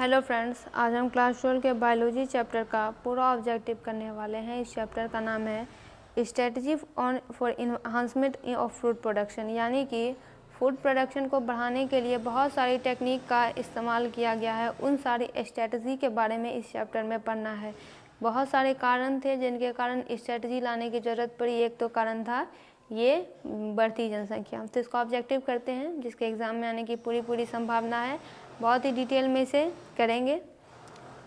Hello friends, आज हम class 12 के बायोलॉजी चैप्टर का पूरा ऑब्जेक्टिव करने वाले हैं। इस चैप्टर का नाम है strategy for enhancement of food production, यानी कि फूड प्रोडक्शन को बढ़ाने के लिए बहुत सारी टेक्निक का इस्तेमाल किया गया है। उन सारी स्ट्रेटजी के बारे में इस चैप्टर में पढ़ना है। बहुत सारे कारण थे जिनके कारण स्ट्रेटजी लाने की ज़रूरत पड़ी। एक तो कारण था ये बढ़ती जनसंख्या। तो इसको ऑब्जेक्टिव करते हैं, जिसके एग्ज़ाम में आने की पूरी संभावना है। बहुत ही डिटेल में इसे करेंगे।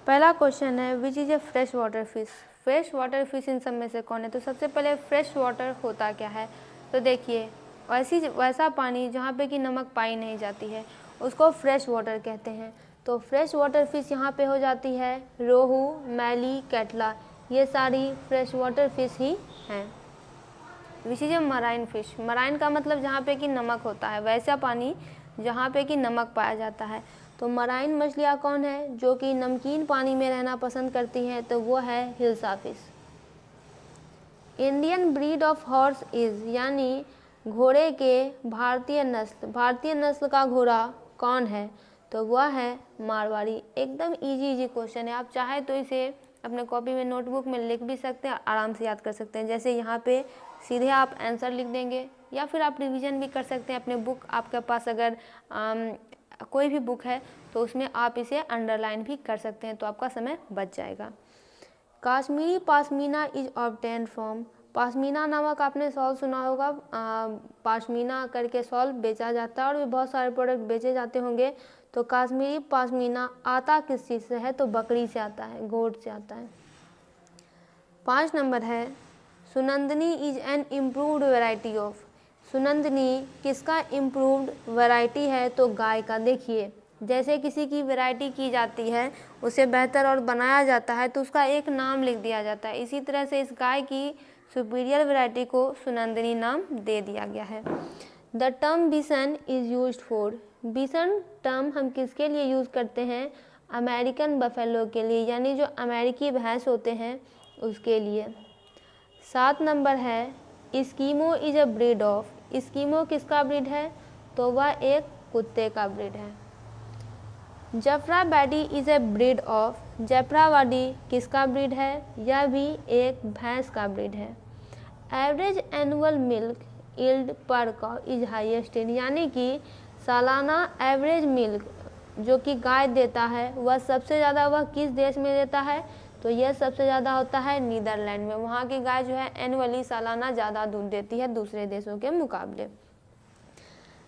पहला क्वेश्चन है, which is a fresh water fish. Fresh water fish in सब में से कौन है? तो सबसे पहले फ्रेश वाटर होता क्या है? तो देखिए, वैसा पानी जहाँ पे कि नमक पाई नहीं जाती है उसको फ्रेश वाटर कहते हैं। तो फ्रेश वाटर फिश यहाँ पे हो जाती है रोहू, मैली, कैटला, ये सारी फ्रेश वाटर फिश ही हैं। Which is a marine fish. Marine का मतलब जहाँ पे कि नमक होता है, वैसा पानी जहाँ पे कि नमक पाया जाता है। तो मराइन मछलियाँ कौन है? जो कि नमकीन पानी में रहना पसंद करती हैं, तो वो है hilsa fish. Indian breed of horse is, यानी घोड़े के भारतीय नस्ल का घोड़ा कौन है? तो वह है मारवाड़ी। एकदम इजी क्वेश्चन है। आप चाहे तो इसे अपने कॉपी में, नोटबुक में लिख भी सकते हैं, आराम से याद कर सकते हैं। जैसे यहाँ पे सीधे आप आंसर लिख देंगे, या फिर आप रिवीजन भी कर सकते हैं। अपने बुक, आपके पास अगर कोई भी बुक है तो उसमें आप इसे अंडरलाइन भी कर सकते हैं, तो आपका समय बच जाएगा। Kashmiri pashmina is obtained from. Pashmina नामक आपने सॉल सुना होगा। पाशमीना करके सॉल बेचा जाता है और भी बहुत सारे प्रोडक्ट बेचे जाते होंगे। तो कश्मीरी पाशमीना आता किस चीज़ से है? तो बकरी से आता है, गोट से आता है। 5 नंबर है, Sunandini is an improved variety of. Sunandini किसका इम्प्रूव्ड वैरायटी है? तो गाय का। देखिए, जैसे किसी की वैरायटी की जाती है, उसे बेहतर और बनाया जाता है, तो उसका एक नाम लिख दिया जाता है। इसी तरह से इस गाय की सुपीरियर वैरायटी को सुनंदनी नाम दे दिया गया है। The term bison is used for. Bison term हम किसके लिए यूज़ करते हैं? अमेरिकन बफेलो के लिए, यानी जो अमेरिकी भैंस होते हैं उसके लिए। 7 नंबर है, इस्कीमो इज अ ब्रीड ऑफ। इस्कीमो किसका ब्रीड है? तो वह एक कुत्ते का ब्रीड है। Jafarabadi is a breed of. Jafarabadi किसका ब्रीड है? यह भी एक भैंस का ब्रीड है। एवरेज एनुअल मिल्क यील्ड पर काउ इज हाईएस्ट इन, यानी कि सालाना एवरेज मिल्क जो कि गाय देता है वह सबसे ज़्यादा वह किस देश में देता है? तो यह सबसे ज़्यादा होता है नीदरलैंड में। वहाँ की गाय जो है एनुअली, सालाना ज़्यादा दूध देती है दूसरे देशों के मुकाबले।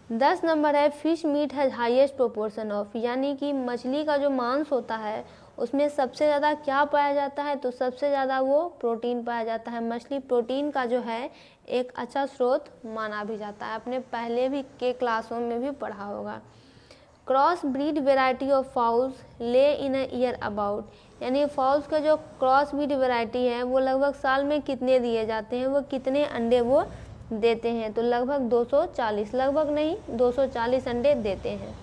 10 नंबर है, fish meet has highest proportion of, यानी कि मछली का जो मांस होता है उसमें सबसे ज़्यादा क्या पाया जाता है? तो सबसे ज़्यादा वो प्रोटीन पाया जाता है। मछली प्रोटीन का जो है एक अच्छा स्रोत माना भी जाता है। आपने पहले भी के क्लासों में भी पढ़ा होगा। Cross breed variety of fowls ले इन अ ईयर अबाउट, यानी फाउल्स का जो क्रॉस ब्रीड वेराइटी है वो लगभग साल में कितने दिए जाते हैं, वो कितने अंडे वो देते हैं? तो लगभग 240, लगभग नहीं 240 अंडे देते हैं।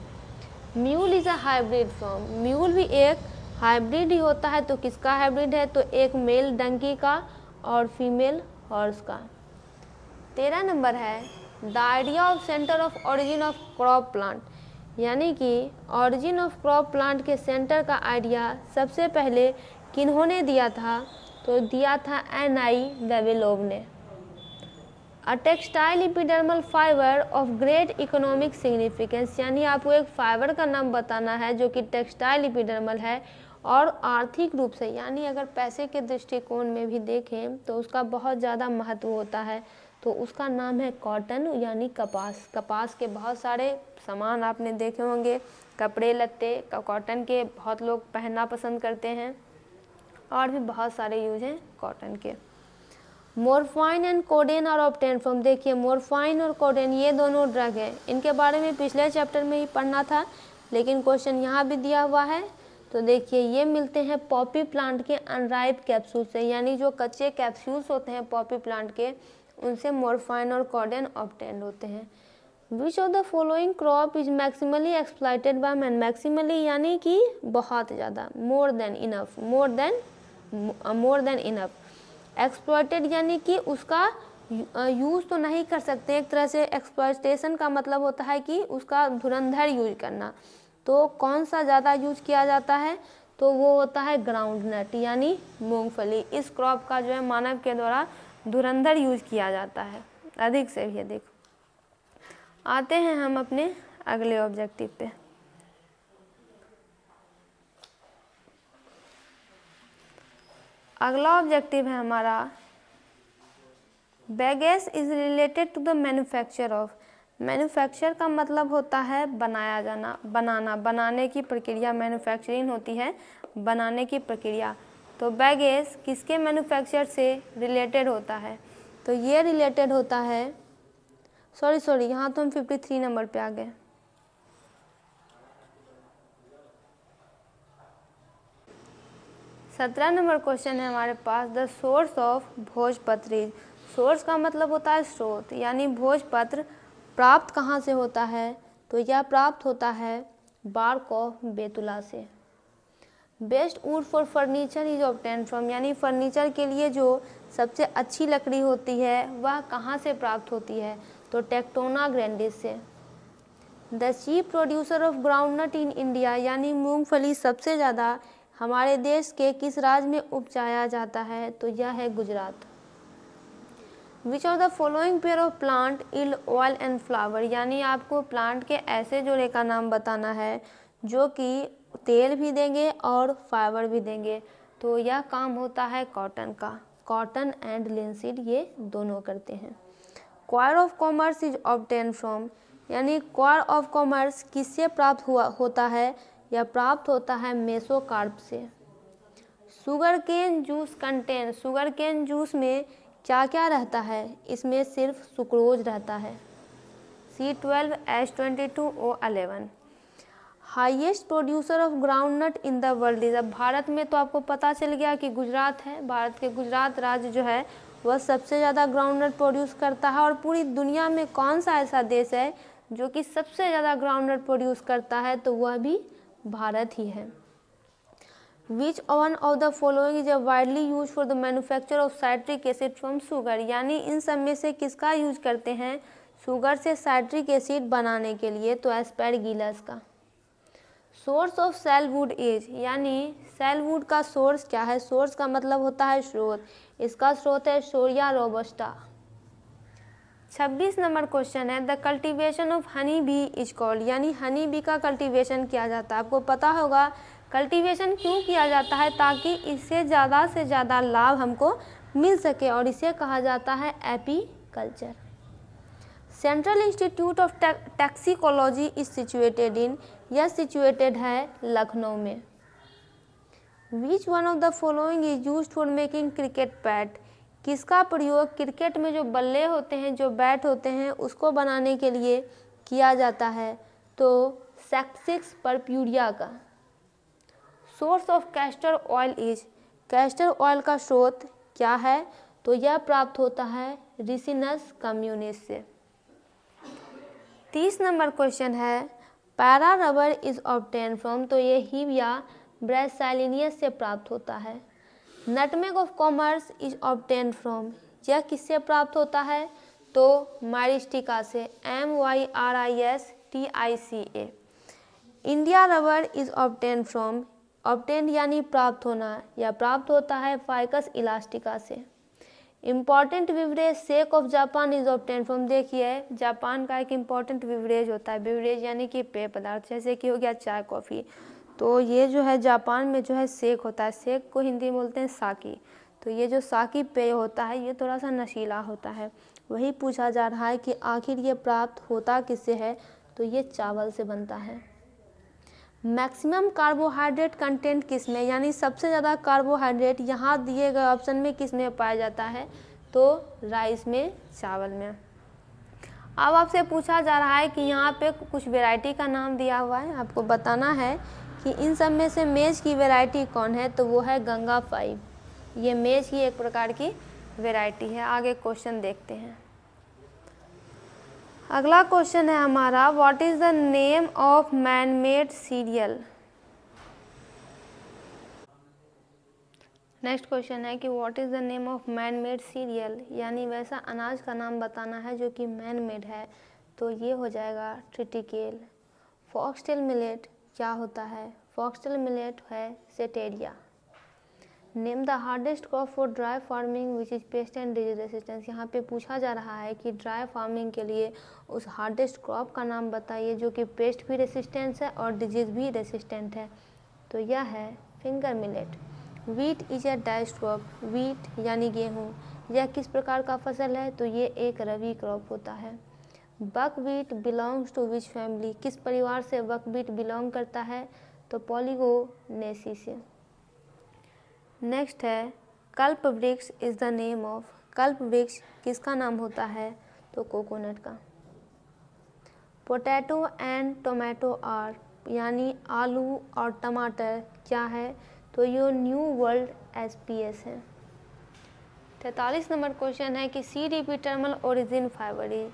Mule is a hybrid from. Mule भी एक हाइब्रिड ही होता है। तो किसका हाइब्रिड है? तो एक मेल डंकी का और फीमेल हॉर्स का। 13 नंबर है, the idea of centre of origin of crop plant, यानी कि ओरिजिन ऑफ क्रॉप प्लांट के सेंटर का आइडिया सबसे पहले किन्होंने दिया था? तो दिया था N.I. वेविलोव ने। A textile epidermal fibre of great economic significance, यानी आपको एक फाइबर का नाम बताना है जो कि टेक्सटाइल एपिडर्मल है और आर्थिक रूप से, यानी अगर पैसे के दृष्टिकोण में भी देखें तो उसका बहुत ज़्यादा महत्व होता है। तो उसका नाम है कॉटन, यानी कपास। कपास के बहुत सारे सामान आपने देखे होंगे, कपड़े लत्ते कॉटन के बहुत लोग पहनना पसंद करते हैं, और भी बहुत सारे यूज हैं कॉटन के। Morphine and codeine are obtain from. देखिए, मोरफाइन और कोडेन ये दोनों ड्रग हैं। इनके बारे में पिछले चैप्टर में ही पढ़ना था, लेकिन क्वेश्चन यहाँ भी दिया हुआ है। तो देखिए, ये मिलते हैं पॉपी प्लांट के अनराइप कैप्सूल से, यानी जो कच्चे कैप्सूल्स होते हैं पॉपी प्लांट के, उनसे मोरफाइन और कोडेन ऑब्टेन होते हैं। विच of the following crop is maximally exploited by man. Maximally यानी कि बहुत ज़्यादा, more than enough, more than enough. Exploited यानी कि उसका यूज़ तो नहीं कर सकते। एक तरह से एक्सप्लॉइटेशन का मतलब होता है कि उसका धुरंधर यूज करना। तो कौन सा ज़्यादा यूज किया जाता है, तो वो होता है ग्राउंड नट यानी मूंगफली। इस क्रॉप का जो है मानव के द्वारा धुरंधर यूज किया जाता है अधिक से भी अधिक। आते हैं हम अपने अगले ऑब्जेक्टिव पे। अगला ऑब्जेक्टिव है हमारा bagasse is related to the manufacture of. Manufacture का मतलब होता है बनाया जाना, बनाना, बनाने की प्रक्रिया। मैन्युफैक्चरिंग होती है बनाने की प्रक्रिया। तो बैगेज किसके मैन्युफैक्चर से रिलेटेड होता है, तो ये रिलेटेड होता है, सॉरी यहाँ तो हम 53 नंबर पे आ गए। सत्रह नंबर क्वेश्चन है हमारे पास, द सोर्स ऑफ भोजपत्र। सोर्स का मतलब होता है स्रोत, यानी भोजपत्र प्राप्त कहाँ से होता है, तो यह प्राप्त होता है बार्क ऑफ बेतुला से। Best would for furniture is obtain from, यानी फर्नीचर के लिए जो सबसे अच्छी लकड़ी होती है वह कहाँ से प्राप्त होती है, तो टेक्टोना ग्रैंडिस से। The chief producer of groundnut in India, यानी मूंगफली सबसे ज़्यादा हमारे देश के किस राज्य में उपजाया जाता है, तो यह है Gujarat. Which of the following pair of plant इल ऑयल एंड फ्लावर, यानी आपको प्लांट के ऐसे जोड़े का नाम बताना है जो कि तेल भी देंगे और फाइबर भी देंगे। तो यह काम होता है कॉटन का, कॉटन एंड लिनसीड ये दोनों करते हैं। Coir of commerce is obtain from, यानी क्वायर ऑफ कॉमर्स किससे प्राप्त होता है, यह प्राप्त होता है मेसोकार्प से। Sugarcane juice contain, sugarcane juice में क्या क्या रहता है, इसमें सिर्फ सुक्रोज रहता है, C12H22O11। Highest producer of groundnut in the world is, अब भारत में तो आपको पता चल गया कि गुजरात है। भारत के गुजरात राज्य जो है वह सबसे ज़्यादा ग्राउंडनट प्रोड्यूस करता है। और पूरी दुनिया में कौन सा ऐसा देश है जो कि सबसे ज़्यादा ग्राउंडनट प्रोड्यूस करता है, तो वह भी भारत ही है। विच one of the following is widely use for the manufacture of citric acid from sugar, यानी इन सब में से किसका यूज करते हैं शुगर से साइट्रिक एसिड बनाने के लिए, तो एस्परगिलस का। सोर्स ऑफ सेलवुड इज, यानी सेलवुड का सोर्स क्या है, सोर्स का मतलब होता है स्रोत, इसका स्रोत है सोरिया रोबस्टा। 26 नंबर क्वेश्चन है, the cultivation of honey bee is called, यानी हनी बी का कल्टीवेशन किया जाता है। आपको पता होगा कल्टीवेशन क्यों किया जाता है, ताकि इससे ज़्यादा लाभ हमको मिल सके, और इसे कहा जाता है apiculture. Central institute of toxicology is situated in, यह सिचुएटेड है लखनऊ में। Which one of the following is used for making cricket bat, किसका प्रयोग क्रिकेट में जो बल्ले होते हैं, जो बैट होते हैं, उसको बनाने के लिए किया जाता है, तो सेक्सिक्स परप्यूरिया का। Source of castor oil is, castor oil का स्रोत क्या है, तो यह प्राप्त होता है रिसिनस कम्युनिस से। 30 नंबर क्वेश्चन है, para rubber is obtain from, तो ये हीविया ब्रासिलियस से प्राप्त होता है। Nutmeg of commerce is obtain from, यह किससे प्राप्त होता है, तो माइरिस्टिका से, MYRISTICA। India rubber is obtain from, obtain यानी प्राप्त होना, या प्राप्त होता है फाइकस इलास्टिका से। Important beverage sake of Japan is obtain from, देखिए जापान का एक इम्पॉर्टेंट बिवरेज होता है, बिवरेज यानी कि पेय पदार्थ, जैसे कि हो गया चाय कॉफ़ी, तो ये जो है जापान में जो है सेक होता है, सेक को हिंदी में बोलते हैं साकी। तो ये जो साकी पेय होता है ये थोड़ा सा नशीला होता है। वही पूछा जा रहा है कि आखिर ये प्राप्त होता किससे है, तो ये चावल से बनता है। मैक्सिमम कार्बोहाइड्रेट कंटेंट किस में, यानी सबसे ज़्यादा कार्बोहाइड्रेट यहाँ दिए गए ऑप्शन में किस में पाया जाता है, तो राइस में, चावल में। अब आपसे पूछा जा रहा है कि यहाँ पे कुछ वैरायटी का नाम दिया हुआ है, आपको बताना है कि इन सब में से मेज की वैरायटी कौन है, तो वो है गंगा 5। ये मेज की एक प्रकार की वैरायटी है। आगे क्वेश्चन देखते हैं। अगला क्वेश्चन है हमारा, what is the name of man made serial. Next question है कि what is the name of man made serial, यानी वैसा अनाज का नाम बताना है जो कि मैन मेड है, तो ये हो जाएगा ट्रिटिकेल। फॉक्सटेल मिलेट, क्या होता है? फॉक्सटेल मिलेट है Setaria. Name the hardiest crop for dry farming which is pest and disease resistance. यहाँ पे पूछा जा रहा है कि ड्राई फार्मिंग के लिए उस हार्डेस्ट क्रॉप का नाम बताइए जो कि पेस्ट भी रेसिस्टेंस है और डिजीज भी रेसिस्टेंट है। तो यह है finger millet. Wheat is a diced crop. Wheat यानी गेहूँ, यह किस प्रकार का फसल है? तो ये एक रबी क्रॉप होता है। Buckwheat belongs to which family. किस परिवार से बकवीट बिलोंग करता है? तो पॉलीगोनेसी से। नेक्स्ट है कल्प वृक्ष इज द नेम ऑफ। कल्प वृक्ष किसका नाम होता है? तो कोकोनट का। पोटैटो एंड टोमेटो आर, यानी आलू और टमाटर क्या है? तो ये न्यू वर्ल्ड SPS है। 43 नंबर क्वेश्चन है कि seed epidermal origin fibre is,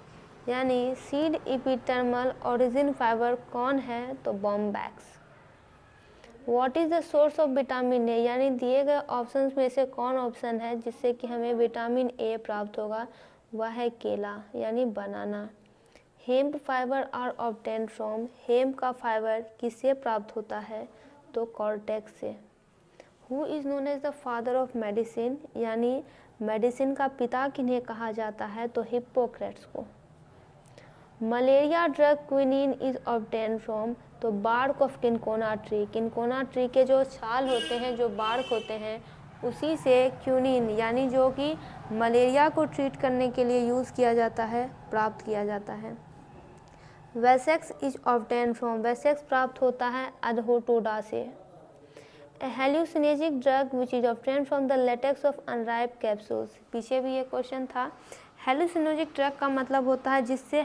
यानी सीड एपिडर्मल ओरिजिन फाइबर कौन है? तो Bombax. What is the source of vitamin A, यानी दिए गए ऑप्शंस में से कौन ऑप्शन है जिससे कि हमें विटामिन ए प्राप्त होगा? वह है केला यानी banana. Hemp fibre are obtain from. Hemp का फाइबर किससे प्राप्त होता है? तो कॉर्टेक्स से। Who is known as the father of medicine, यानी मेडिसिन का पिता किन्हें कहा जाता है? तो हिप्पोक्रेट्स को। Malaria drug quinine is obtain from. तो bark of cinchona tree. Cinchona tree के जो छाल होते हैं, जो बार्क होते हैं, उसी से क्यूनिन यानी जो कि मलेरिया को ट्रीट करने के लिए यूज़ किया जाता है, प्राप्त किया जाता है। वेसेक्स इज ऑब्टेन फ्रॉम। वेसेक्स प्राप्त होता है अडहोटोडा से। Hallucinogenic drug which is obtain from the latex of unripe capsules. पीछे भी ये क्वेश्चन था। हेल्यूसिनोजिक ड्रग का मतलब होता है जिससे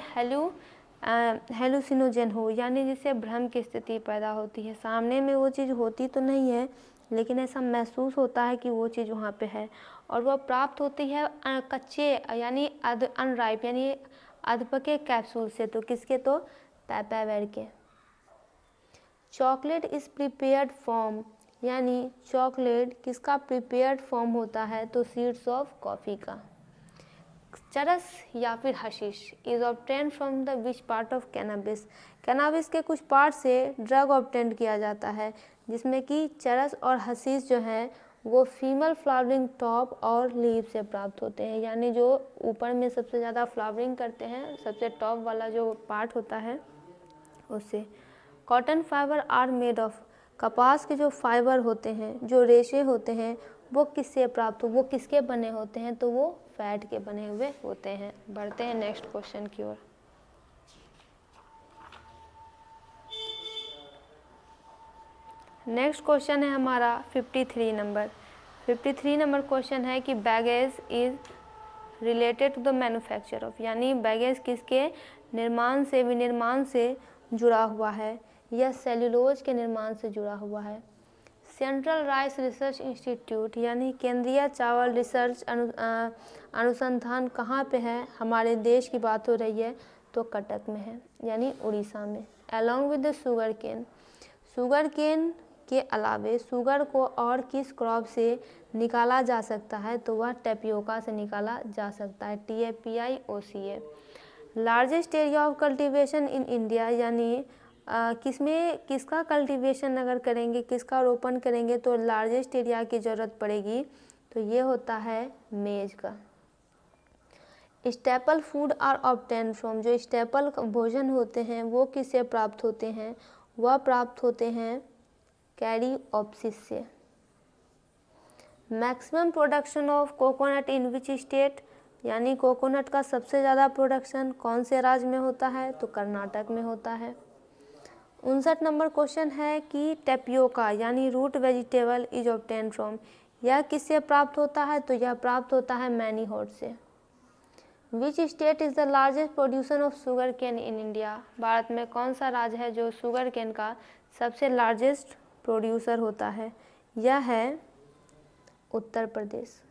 हेलुसिनोजन हो, यानी जिससे भ्रम की स्थिति पैदा होती है। सामने में वो चीज़ होती तो नहीं है, लेकिन ऐसा महसूस होता है कि वो चीज़ वहाँ पे है, और वह प्राप्त होती है कच्चे यानी अनराइप यानी अधपके कैप्सूल से। तो किसके? तो पैपावेर के। चॉकलेट इज़ प्रिपेयर्ड फ्रॉम, यानी चॉकलेट किसका प्रिपेयर्ड फॉर्म होता है? तो सीड्स ऑफ कॉफ़ी का। चरस या फिर hashish is obtain from the which part of cannabis. Cannabis के कुछ पार्ट से ड्रग ऑब्टेन किया जाता है, जिसमें कि चरस और हशीश जो है वो फीमेल फ्लावरिंग टॉप और लीव से प्राप्त होते हैं, यानी जो ऊपर में सबसे ज़्यादा फ्लावरिंग करते हैं, सबसे टॉप वाला जो पार्ट होता है उससे। Cotton fibre are made of. कपास के जो फाइबर होते हैं, जो रेशे होते हैं, वो किससे प्राप्त हो, वो किसके बने होते हैं? तो वो फैट के बने हुए होते हैं। बढ़ते हैं नेक्स्ट क्वेश्चन की ओर। नेक्स्ट क्वेश्चन है हमारा 53 नंबर। 53 नंबर क्वेश्चन है कि bagasse is related to the manufacture of, यानी बैगेज किसके निर्माण से, विनिर्माण से जुड़ा हुआ है? यह सेल्यूलोज के निर्माण से जुड़ा हुआ है। सेंट्रल राइस रिसर्च इंस्टीट्यूट, यानी केंद्रीय चावल रिसर्च अनुसंधान कहाँ पे है? हमारे देश की बात हो रही है तो कटक में है, यानी उड़ीसा में। Along with the sugarcane, sugarcane के अलावे शुगर को और किस क्रॉप से निकाला जा सकता है? तो वह टेपियोका से निकाला जा सकता है, TAPIOCA। Largest area of cultivation in India, यानी किसमें किसका कल्टीवेशन अगर करेंगे, किसका रोपण करेंगे तो लार्जेस्ट एरिया की ज़रूरत पड़ेगी? तो ये होता है मेज का। Staple food are obtain from, जो स्टेपल भोजन होते हैं वो किससे प्राप्त होते हैं? वह प्राप्त होते हैं कैरीओप्सिस से। Maximum production of coconut in which state, यानी कोकोनट का सबसे ज़्यादा प्रोडक्शन कौन से राज्य में होता है? तो कर्नाटक में होता है। 59 नंबर क्वेश्चन है कि टेपियोका यानी root vegetable is obtain from, यह किससे प्राप्त होता है? तो यह प्राप्त होता है मैनीहोड से। Which state is the largest producer of sugarcane in India, Bharat में कौन सा राज्य है जो शुगर केन का सबसे लार्जेस्ट प्रोड्यूसर होता है? यह है उत्तर प्रदेश।